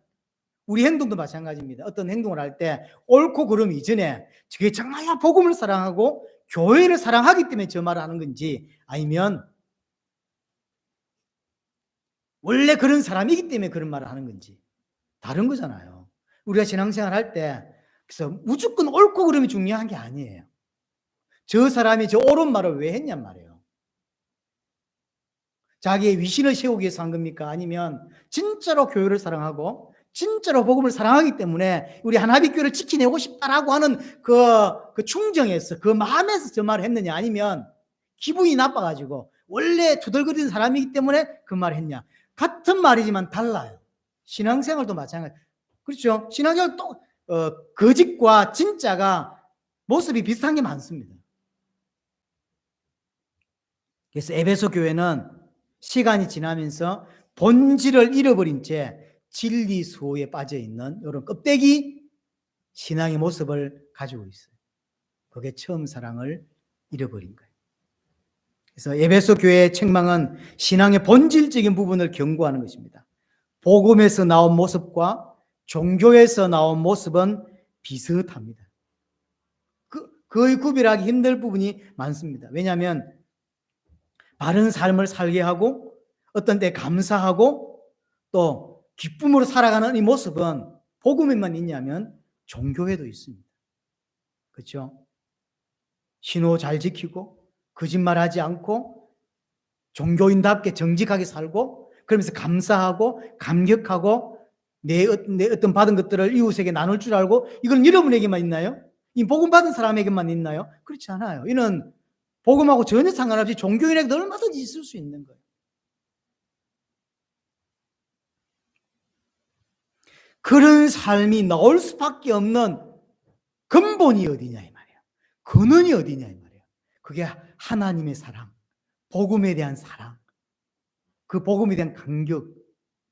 우리 행동도 마찬가지입니다. 어떤 행동을 할 때 옳고 그름 이전에 저게 정말 복음을 사랑하고 교회를 사랑하기 때문에 저 말을 하는 건지 아니면 원래 그런 사람이기 때문에 그런 말을 하는 건지 다른 거잖아요. 우리가 신앙생활 할 때 그래서 무조건 옳고 그름이 중요한 게 아니에요. 저 사람이 저 옳은 말을 왜 했냔 말이에요. 자기의 위신을 세우기 위해서 한 겁니까? 아니면 진짜로 교회를 사랑하고 진짜로 복음을 사랑하기 때문에 우리 하나비교회를 지키내고 싶다라고 하는 그 충정에서 그 마음에서 저 말을 했느냐 아니면 기분이 나빠가지고 원래 투덜거리는 사람이기 때문에 그 말을 했냐. 같은 말이지만 달라요. 신앙생활도 마찬가지. 그렇죠? 신앙생활 또 거짓과 진짜가 모습이 비슷한 게 많습니다. 그래서 에베소 교회는 시간이 지나면서 본질을 잃어버린 채 진리 수호에 빠져 있는 이런 껍데기 신앙의 모습을 가지고 있어요. 그게 처음 사랑을 잃어버린 거예요. 그래서 에베소 교회의 책망은 신앙의 본질적인 부분을 경고하는 것입니다. 복음에서 나온 모습과 종교에서 나온 모습은 비슷합니다. 거의 구별하기 힘들 부분이 많습니다. 왜냐하면 바른 삶을 살게 하고 어떤 때 감사하고 또 기쁨으로 살아가는 이 모습은 복음에만 있냐면 종교에도 있습니다. 그렇죠? 신호 잘 지키고 거짓말하지 않고 종교인답게 정직하게 살고 그러면서 감사하고 감격하고 내 어떤 받은 것들을 이웃에게 나눌 줄 알고 이건 여러분에게만 있나요? 이 복음 받은 사람에게만 있나요? 그렇지 않아요. 이는 복음하고 전혀 상관없이 종교인에게도 얼마든지 있을 수 있는 거예요. 그런 삶이 나올 수밖에 없는 근본이 어디냐 이 말이에요. 근원이 어디냐 이 말이에요. 그게 하나님의 사랑, 복음에 대한 사랑, 그 복음에 대한 감격.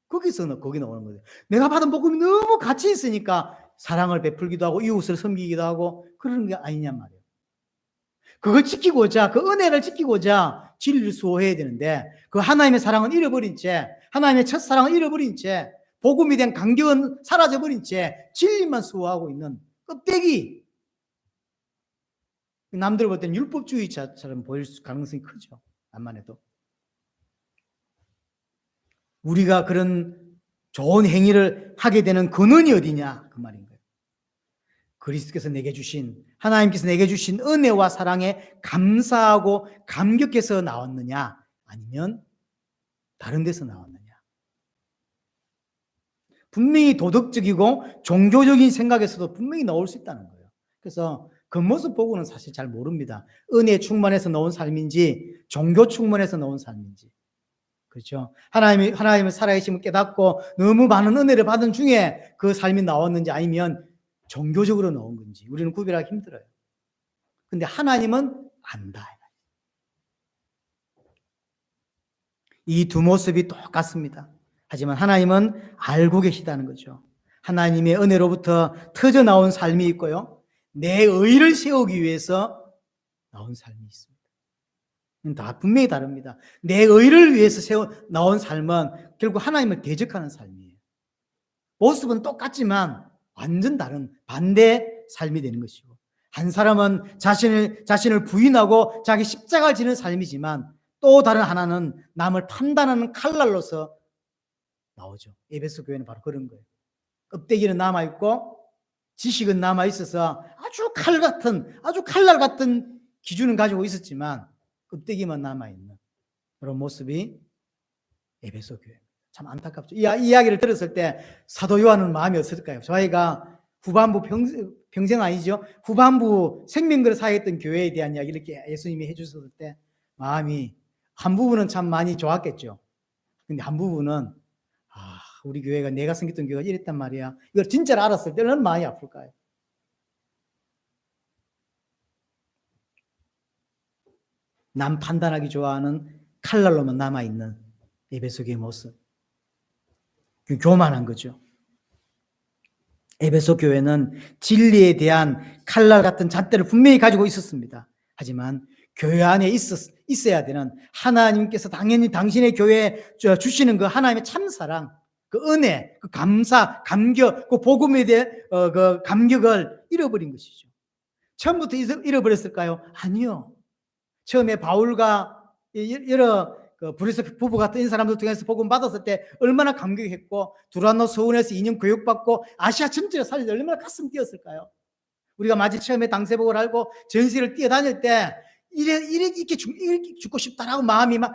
거기 나오는 거예요. 내가 받은 복음이 너무 가치 있으니까 사랑을 베풀기도 하고 이웃을 섬기기도 하고 그러는 게 아니냐 말이에요. 그걸 지키고자 그 은혜를 지키고자 진리를 수호해야 되는데 그 하나님의 사랑은 잃어버린 채 하나님의 첫사랑을 잃어버린 채 복음에 대한 감격은 사라져버린 채 진리만 수호하고 있는 껍데기. 남들 볼 때는 율법주의자처럼 보일 가능성이 크죠. 암만 해도. 우리가 그런 좋은 행위를 하게 되는 근원이 어디냐 그 말인 거예요. 그리스도께서 내게 주신 하나님께서 내게 주신 은혜와 사랑에 감사하고 감격해서 나왔느냐 아니면 다른 데서 나왔느냐. 분명히 도덕적이고 종교적인 생각에서도 분명히 나올 수 있다는 거예요. 그래서 겉모습 보고는 사실 잘 모릅니다. 은혜 충만해서 나온 삶인지 종교 충만해서 나온 삶인지. 그렇죠. 하나님의 살아계심을 깨닫고 너무 많은 은혜를 받은 중에 그 삶이 나왔는지 아니면 종교적으로 나온 건지 우리는 구별하기 힘들어요. 근데 하나님은 안다. 이 두 모습이 똑같습니다. 하지만 하나님은 알고 계시다는 거죠. 하나님의 은혜로부터 터져 나온 삶이 있고요. 내 의를 세우기 위해서 나온 삶이 있습니다. 다 분명히 다릅니다. 내 의를 위해서 나온 삶은 결국 하나님을 대적하는 삶이에요. 모습은 똑같지만 완전 다른 반대 삶이 되는 것이고 한 사람은 자신을 부인하고 자기 십자가를 지는 삶이지만 또 다른 하나는 남을 판단하는 칼날로서 나오죠. 에베소 교회는 바로 그런 거예요. 껍데기는 남아있고 지식은 남아 있어서 아주 칼날 같은 기준은 가지고 있었지만 껍데기만 남아 있는 그런 모습이 에베소 교회. 참 안타깝죠. 이 이야기를 들었을 때 사도 요한은 마음이 어떨까요? 저희가 후반부 평생 아니죠. 후반부 생명그릇 사역했던 교회에 대한 이야기를 이렇게 예수님이 해주셨을 때 마음이 한 부분은 참 많이 좋았겠죠. 근데 한 부분은 우리 교회가 내가 섬겼던 교회가 이랬단 말이야. 이걸 진짜로 알았을 때는 많이 아플까요? 남 판단하기 좋아하는 칼날로만 남아있는 에베소 교회의 모습. 교만한 거죠. 에베소 교회는 진리에 대한 칼날 같은 잣대를 분명히 가지고 있었습니다. 하지만 교회 안에 있어야 되는 하나님께서 당연히 당신의 교회에 주시는 그 하나님의 참사랑, 그 은혜, 그 감사, 감격, 그 복음에 대해 그 감격을 잃어버린 것이죠. 처음부터 잃어버렸을까요? 아니요. 처음에 바울과 여러 브리스 부부 같은 사람들 통해서 복음 받았을 때 얼마나 감격했고, 두란노 서원에서 2년 교육받고 아시아 전체를 살리는데 얼마나 가슴 뛰었을까요? 우리가 마치 처음에 당세복을 알고 전시를 뛰어다닐 때 이렇게 죽고 싶다라고 마음이 막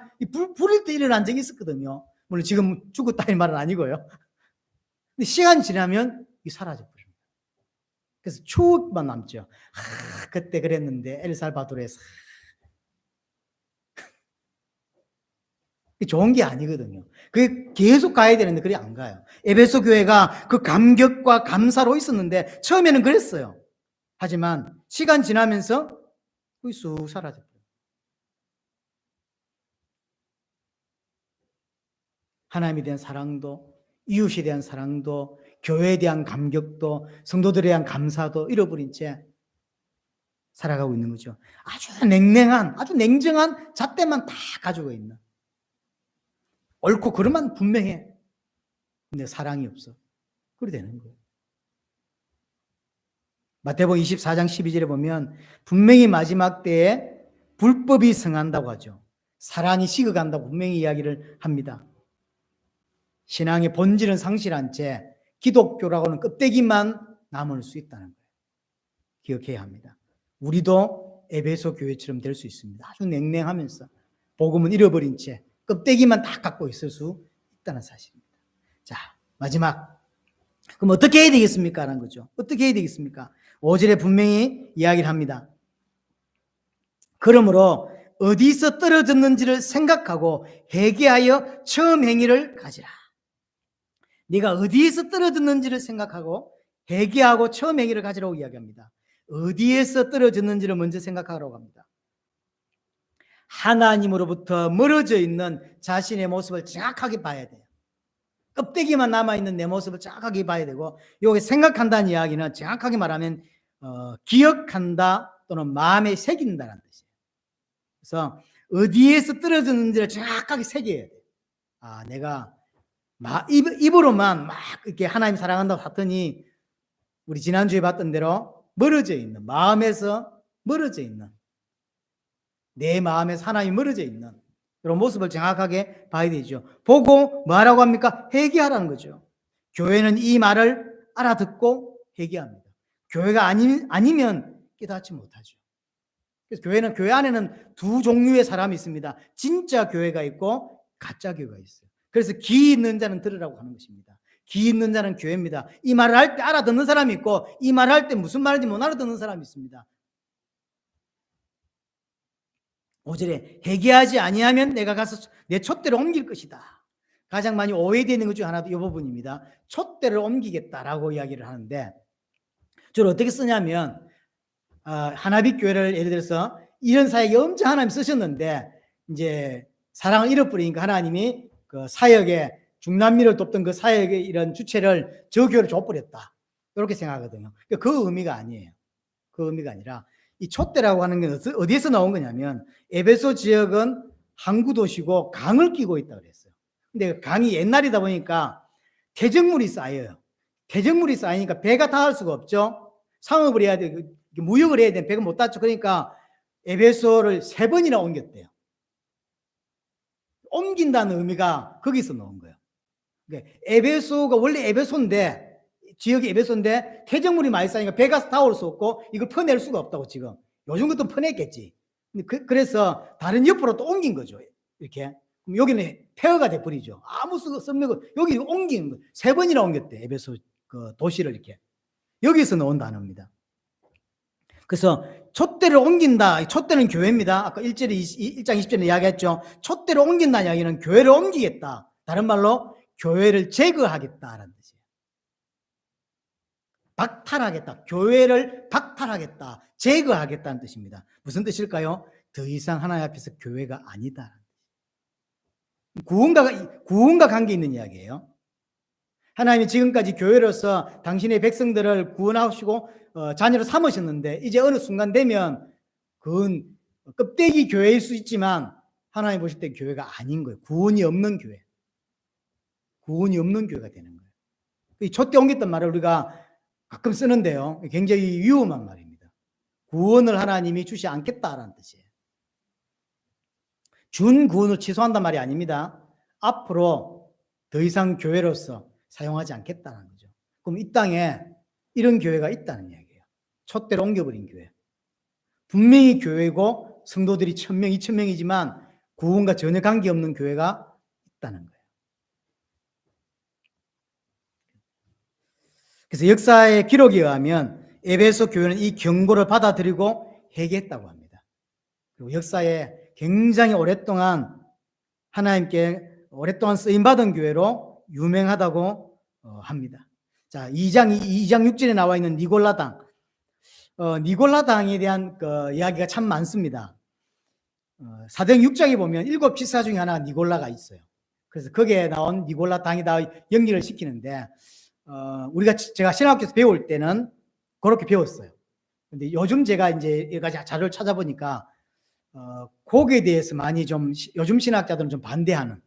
부릴 때 일어난 적이 있었거든요. 물론 지금 죽었다는 말은 아니고요. 근데 시간이 지나면 이 사라져버립니다. 그래서 추억만 남죠. 그때 그랬는데 엘살바도르에서. 좋은 게 아니거든요. 그게 계속 가야 되는데 그게 안 가요. 에베소 교회가 그 감격과 감사로 있었는데 처음에는 그랬어요. 하지만 시간 지나면서 그게 쑥 사라져버려요. 하나님에 대한 사랑도, 이웃에 대한 사랑도, 교회에 대한 감격도, 성도들에 대한 감사도 잃어버린 채 살아가고 있는 거죠. 아주 냉정한 잣대만 다 가지고 있는. 옳고 그름만 분명해. 근데 사랑이 없어. 그래 되는 거예요. 마태복음 24장 12절에 보면 분명히 마지막 때에 불법이 성한다고 하죠. 사랑이 식어간다고 분명히 이야기를 합니다. 신앙의 본질은 상실한 채 기독교라고는 껍데기만 남을 수 있다는 거예요. 기억해야 합니다. 우리도 에베소 교회처럼 될 수 있습니다. 아주 냉랭하면서 복음은 잃어버린 채 껍데기만 다 갖고 있을 수 있다는 사실입니다. 자, 마지막. 그럼 어떻게 해야 되겠습니까? 라는 거죠. 어떻게 해야 되겠습니까? 5절에 분명히 이야기를 합니다. 그러므로 어디서 떨어졌는지를 생각하고 회개하여 처음 행위를 가지라. 네가 어디에서 떨어졌는지를 생각하고 회개하고 처음 행위를 가지라고 이야기합니다. 어디에서 떨어졌는지를 먼저 생각하라고 합니다. 하나님으로부터 멀어져 있는 자신의 모습을 정확하게 봐야 돼요. 껍데기만 남아있는 내 모습을 정확하게 봐야 되고, 여기 생각한다는 이야기는 정확하게 말하면 기억한다 또는 마음에 새긴다는 뜻이에요. 그래서 어디에서 떨어졌는지를 정확하게 새겨야 돼요. 내가 입으로만 막 이렇게 하나님 사랑한다고 하더니 우리 지난주에 봤던 대로 멀어져 있는, 마음에서 멀어져 있는, 내 마음에서 하나님이 멀어져 있는 그런 모습을 정확하게 봐야 되죠. 보고 뭐하라고 합니까? 회개하라는 거죠. 교회는 이 말을 알아듣고 회개합니다. 교회가 아니면 깨닫지 못하죠. 그래서 교회 안에는 두 종류의 사람이 있습니다. 진짜 교회가 있고 가짜 교회가 있어요. 그래서 귀 있는 자는 들으라고 하는 것입니다. 귀 있는 자는 교회입니다. 이 말을 할 때 알아듣는 사람이 있고, 이 말을 할 때 무슨 말인지 못 알아듣는 사람이 있습니다. 5절에 회개하지 아니하면 내가 가서 내 촛대를 옮길 것이다. 가장 많이 오해되는 것 중 하나도 이 부분입니다. 촛대를 옮기겠다라고 이야기를 하는데, 저를 어떻게 쓰냐면 하나빛 교회를 예를 들어서 이런 사역에 엄청 하나님 쓰셨는데 이제 사랑을 잃어버리니까 하나님이 그 사역에 중남미를 돕던 그 사역의 이런 주체를 저 교회로 줘버렸다. 이렇게 생각하거든요. 그 의미가 아니에요. 그 의미가 아니라 이 촛대라고 하는 게 어디에서 나온 거냐면 에베소 지역은 항구 도시고 강을 끼고 있다고 그랬어요. 근데 강이 옛날이다 보니까 퇴적물이 쌓여요. 퇴적물이 쌓이니까 배가 닿을 수가 없죠. 상업을 해야 돼, 무역을 해야 돼, 배가 못 닿죠. 그러니까 에베소를 3번이나 옮겼대요. 옮긴다는 의미가 거기서 나온 거예요. 에베소가 원래 에베소인데 지역이 에베소인데 퇴적물이 많이 쌓이니까 배가 다 올 수 없고 이걸 퍼낼 수가 없다고 지금. 요즘 것도 퍼냈겠지. 그래서 다른 옆으로 또 옮긴 거죠. 이렇게. 그럼 여기는 폐허가 돼버리죠. 아무 쓸모가 여기 옮긴 거. 3번이나 옮겼대. 에베소 그 도시를 이렇게. 여기서 나온 단어입니다. 그래서 촛대를 옮긴다. 촛대는 교회입니다. 아까 1장 20절에 이야기했죠. 촛대를 옮긴다는 이야기는 교회를 옮기겠다. 다른 말로 교회를 제거하겠다라는 뜻이에요. 박탈하겠다. 교회를 박탈하겠다. 제거하겠다는 뜻입니다. 무슨 뜻일까요? 더 이상 하나님 앞에서 교회가 아니다. 구원과 관계 있는 이야기예요. 하나님이 지금까지 교회로서 당신의 백성들을 구원하시고 자녀로 삼으셨는데 이제 어느 순간 되면 그건 껍데기 교회일 수 있지만 하나님 보실 때 교회가 아닌 거예요. 구원이 없는 교회. 구원이 없는 교회가 되는 거예요. 이 촛대 옮겼단 말을 우리가 가끔 쓰는데요. 굉장히 위험한 말입니다. 구원을 하나님이 주지 않겠다라는 뜻이에요. 준 구원을 취소한단 말이 아닙니다. 앞으로 더 이상 교회로서 사용하지 않겠다는 거죠. 그럼 이 땅에 이런 교회가 있다는 이야기예요. 촛대로 옮겨버린 교회. 분명히 교회고 성도들이 1000명, 2000명이지만 구원과 전혀 관계없는 교회가 있다는 거예요. 그래서 역사의 기록에 의하면 에베소 교회는 이 경고를 받아들이고 회개했다고 합니다. 그리고 역사에 굉장히 오랫동안 하나님께 오랫동안 쓰임받은 교회로 유명하다고 합니다. 자, 2장 6절에 나와 있는 니골라당. 니골라당에 대한 이야기가 참 많습니다. 사도행 6장에 보면 7 지사 중에 하나 니골라가 있어요. 그래서 거기에 나온 니골라당이다 연기를 시키는데 제가 신학교에서 배울 때는 그렇게 배웠어요. 근데 요즘 제가 이제 여러 가지 자료를 찾아보니까 거기에 대해서 많이 좀 요즘 신학자들은 좀 반대하는,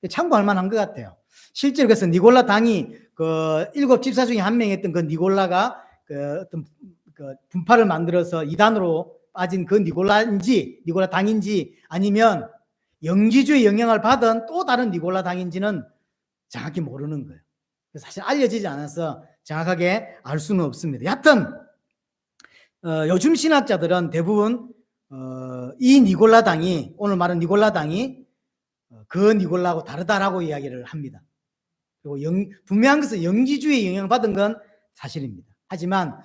참고할 만한 것 같아요. 실제로 그래서 니골라 당이 그7 집사 중에 한 명이었던 그 니골라가 어떤 분파를 만들어서 이단으로 빠진 그 니골라 당인지 아니면 영지주의 영향을 받은 또 다른 니골라 당인지는 정확히 모르는 거예요. 사실 알려지지 않아서 정확하게 알 수는 없습니다. 여하튼 요즘 신학자들은 대부분 이 니골라 당이, 오늘 말한 니골라 당이 그 니골라하고 다르다라고 이야기를 합니다. 그리고 분명한 것은 영지주의 영향을 받은 건 사실입니다. 하지만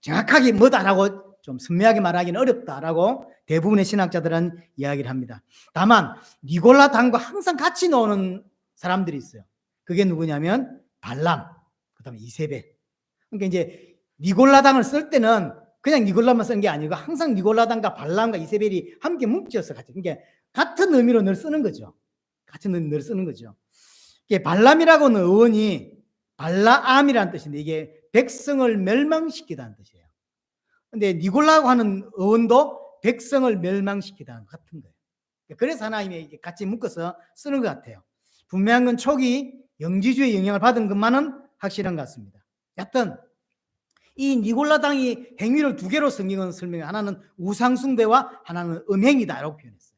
정확하게 뭐다라고 좀 선명하게 말하기는 어렵다라고 대부분의 신학자들은 이야기를 합니다. 다만 니골라 당과 항상 같이 나오는 사람들이 있어요. 그게 누구냐면 발람, 그다음에 이세벨. 그러니까 이제 니골라 당을 쓸 때는 그냥 니골라만 쓰는 게 아니고 항상 니골라 당과 발람과 이세벨이 함께 뭉쳐서 같이, 그러니까 같은 의미로 늘 쓰는 거죠. 같은 의미로 늘 쓰는 거죠. 이게 발람이라고는 어원이 발라암이라는 뜻인데 이게 백성을 멸망시키다는 뜻이에요. 근데 니골라고 하는 어원도 백성을 멸망시키다는 것 같은 거예요. 그래서 하나님이 같이 묶어서 쓰는 것 같아요. 분명한 건 초기 영지주의 영향을 받은 것만은 확실한 것 같습니다. 여하튼 이 니골라 당이 행위를 2개로 성경은 설명해. 하나는 우상숭배와 하나는 음행이다라고 표현했어요.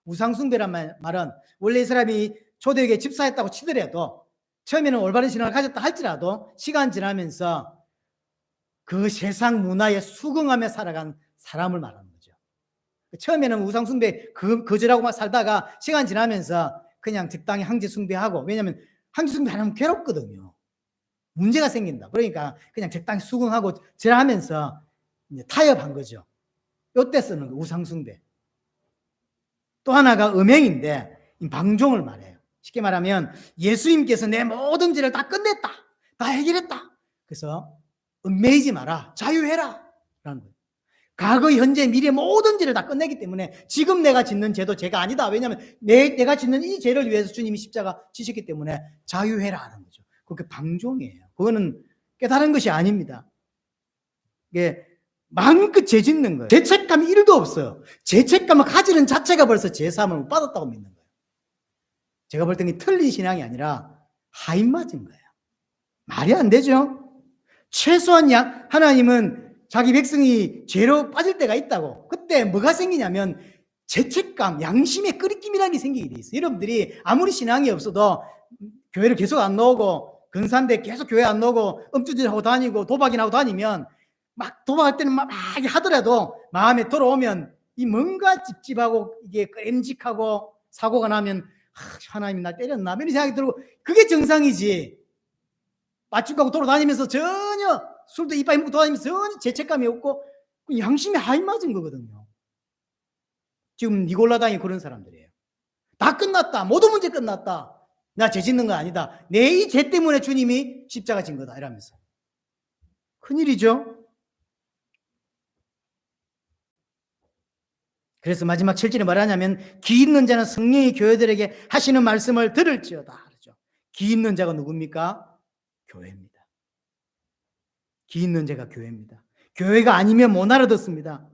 우상숭배란 말은 원래 이 사람이 초대교회 집사했다고 치더라도 처음에는 올바른 신앙을 가졌다 할지라도 시간 지나면서 그 세상 문화에 수긍하며 살아간 사람을 말하는 거죠. 처음에는 우상숭배 거절하고 살다가 시간 지나면서 그냥 적당히 항제숭배하고, 왜냐하면 항제숭배하면 괴롭거든요. 문제가 생긴다. 그러니까 그냥 적당히 수긍하고 절하면서 이제 타협한 거죠. 이때 쓰는 거 우상숭배. 또 하나가 음행인데 방종을 말해요. 쉽게 말하면 예수님께서 내 모든 죄를 다 끝냈다, 다 해결했다. 그래서 얽매이지 마라, 자유해라 라는 거예요. 과거, 현재, 미래 모든 죄를 다 끝내기 때문에 지금 내가 짓는 죄도 죄가 아니다. 왜냐하면 내가 짓는 이 죄를 위해서 주님이 십자가 지셨기 때문에 자유해라 하는 거죠. 그게 방종이에요. 그거는 깨달은 것이 아닙니다. 이게 마음껏 죄 짓는 거예요. 죄책감이 1도 없어요. 죄책감을 가지는 자체가 벌써 죄사함을 못 받았다고 믿는 거예요. 제가 볼 때는 틀린 신앙이 아니라 하인 맞은 거예요. 말이 안 되죠. 최소한 하나님은 자기 백성이 죄로 빠질 때가 있다고. 그때 뭐가 생기냐면 죄책감, 양심의 끄리낌이라는 게 생기게 돼 있어요. 여러분들이 아무리 신앙이 없어도 교회를 계속 안 나오고 근사한데 계속 교회 안 나오고 엄두질하고 다니고 도박이나 하고 다니면 막 도박할 때는 막 하더라도 마음에 들어오면 이 뭔가 찝찝하고 이게 끄림직하고 사고가 나면 하나님이 날 때렸나 이런 생각이 들고 그게 정상이지. 맞춤하고 돌아다니면서 전혀 술도 이빨 먹고 돌아다니면서 전혀 죄책감이 없고 양심이 하이 맞은 거거든요. 지금 니골라당이 그런 사람들이에요. 다 끝났다. 모든 문제 끝났다. 나 죄 짓는 거 아니다. 내 이 죄 때문에 주님이 십자가 진 거다. 이러면서. 큰일이죠. 그래서 마지막 7절에 뭐라냐면 기 있는 자는 성령이 교회들에게 하시는 말씀을 들을지어다. 그렇죠. 기 있는 자가 누굽니까? 교회입니다. 기 있는 자가 교회입니다. 교회가 아니면 못 알아듣습니다.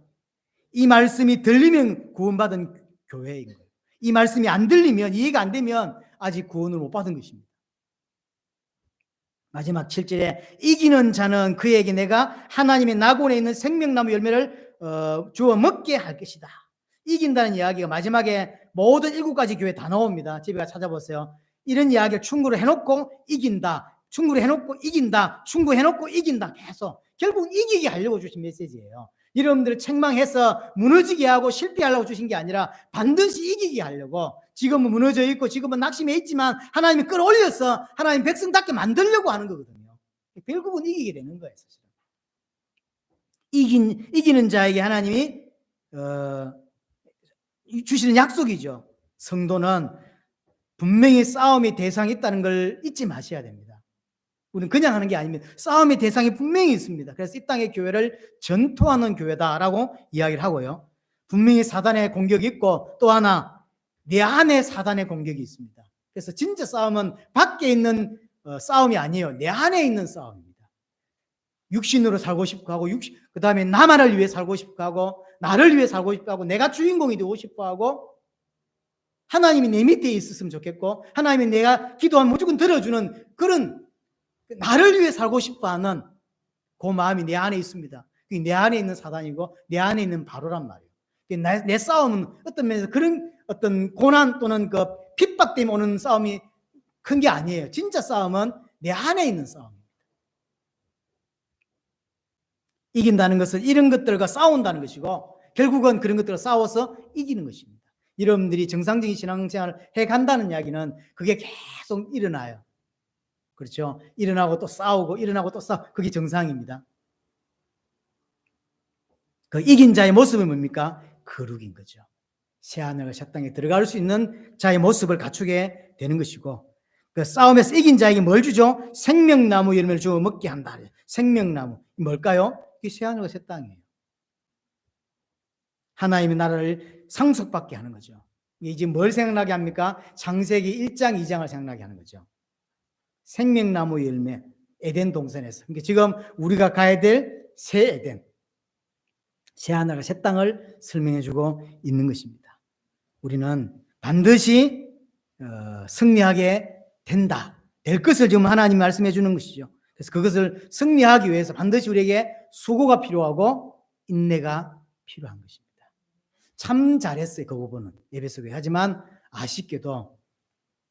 이 말씀이 들리면 구원받은 교회인 거예요. 이 말씀이 안 들리면 이해가 안 되면 아직 구원을 못 받은 것입니다. 마지막 7절에 이기는 자는 그에게 내가 하나님의 낙원에 있는 생명나무 열매를 주어 먹게 할 것이다. 이긴다는 이야기가 마지막에 모든 7가지 교회 다 나옵니다. 집에 가서 찾아보세요. 이런 이야기를 충고를 해놓고 이긴다. 충고를 해놓고 이긴다. 충고해놓고 이긴다. 계속 결국 이기게 하려고 주신 메시지예요. 여러분들을 책망해서 무너지게 하고 실패하려고 주신 게 아니라 반드시 이기게 하려고. 지금은 무너져 있고 지금은 낙심해 있지만 하나님이 끌어올려서 하나님 백성답게 만들려고 하는 거거든요. 결국은 이기게 되는 거예요. 사실은. 이기는 자에게 하나님이 주시는 약속이죠. 성도는 분명히 싸움의 대상이 있다는 걸 잊지 마셔야 됩니다. 우리는 그냥 하는 게 아닙니다. 싸움의 대상이 분명히 있습니다. 그래서 이 땅의 교회를 전투하는 교회다라고 이야기를 하고요. 분명히 사단의 공격이 있고 또 하나 내 안에 사단의 공격이 있습니다. 그래서 진짜 싸움은 밖에 있는 싸움이 아니에요. 내 안에 있는 싸움입니다. 육신으로 살고 싶고 하고 그 다음에 나만을 위해 살고 싶고 하고 나를 위해 살고 싶고 하고 내가 주인공이 되고 싶어 하고 하나님이 내 밑에 있었으면 좋겠고 하나님이 내가 기도하면 무조건 들어주는 그런 나를 위해 살고 싶어하는 그 마음이 내 안에 있습니다. 그게 내 안에 있는 사단이고 내 안에 있는 바로란 말이에요. 내 싸움은 어떤 면에서 그런 어떤 고난 또는 그 핍박 때문에 오는 싸움이 큰 게 아니에요. 진짜 싸움은 내 안에 있는 싸움입니다. 이긴다는 것은 이런 것들과 싸운다는 것이고 결국은 그런 것들과 싸워서 이기는 것입니다. 여러분들이 정상적인 신앙생활을 해간다는 이야기는 그게 계속 일어나요. 그렇죠? 일어나고 또 싸우고 일어나고 또 싸우고 그게 정상입니다. 그 이긴 자의 모습은 뭡니까? 거룩인 거죠. 새하늘과 새 땅에 들어갈 수 있는 자의 모습을 갖추게 되는 것이고 그 싸움에서 이긴 자에게 뭘 주죠? 생명나무 열매를 주어 먹게 한다. 생명나무 뭘까요? 이게 새하늘과 새 땅이에요. 하나님의 나라를 상속받게 하는 거죠. 이제 뭘 생각나게 합니까? 창세기 1장 2장을 생각나게 하는 거죠. 생명나무 열매, 에덴 동산에서. 그러니까 지금 우리가 가야 될 새 에덴, 새 하늘과 새 땅을 설명해주고 있는 것입니다. 우리는 반드시 승리하게 된다. 될 것을 지금 하나님 말씀해 주는 것이죠. 그래서 그것을 승리하기 위해서 반드시 우리에게 수고가 필요하고 인내가 필요한 것입니다. 참 잘했어요. 그 부분은 예배소교회. 하지만 아쉽게도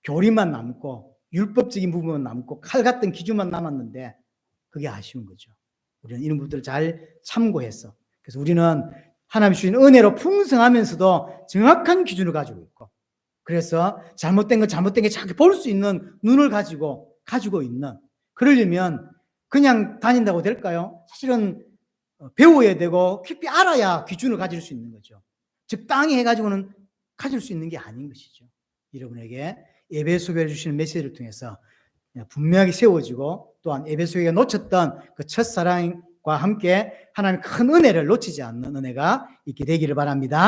교리만 남고 율법적인 부분만 남고 칼 같은 기준만 남았는데 그게 아쉬운 거죠. 우리는 이런 부분들을 잘 참고해서 그래서 우리는 하나님 주신 은혜로 풍성하면서도 정확한 기준을 가지고 있고 그래서 잘못된 건 잘못된 게 자꾸 볼 수 있는 눈을 가지고 있는 그러려면 그냥 다닌다고 될까요? 사실은 배워야 되고 깊이 알아야 기준을 가질 수 있는 거죠. 적당히 해가지고는 가질 수 있는 게 아닌 것이죠. 여러분에게 에베소교회를 주시는 메시지를 통해서 분명하게 세워지고 또한 에베소교회가 놓쳤던 그 첫사랑과 함께 하나님의 큰 은혜를 놓치지 않는 은혜가 있게 되기를 바랍니다.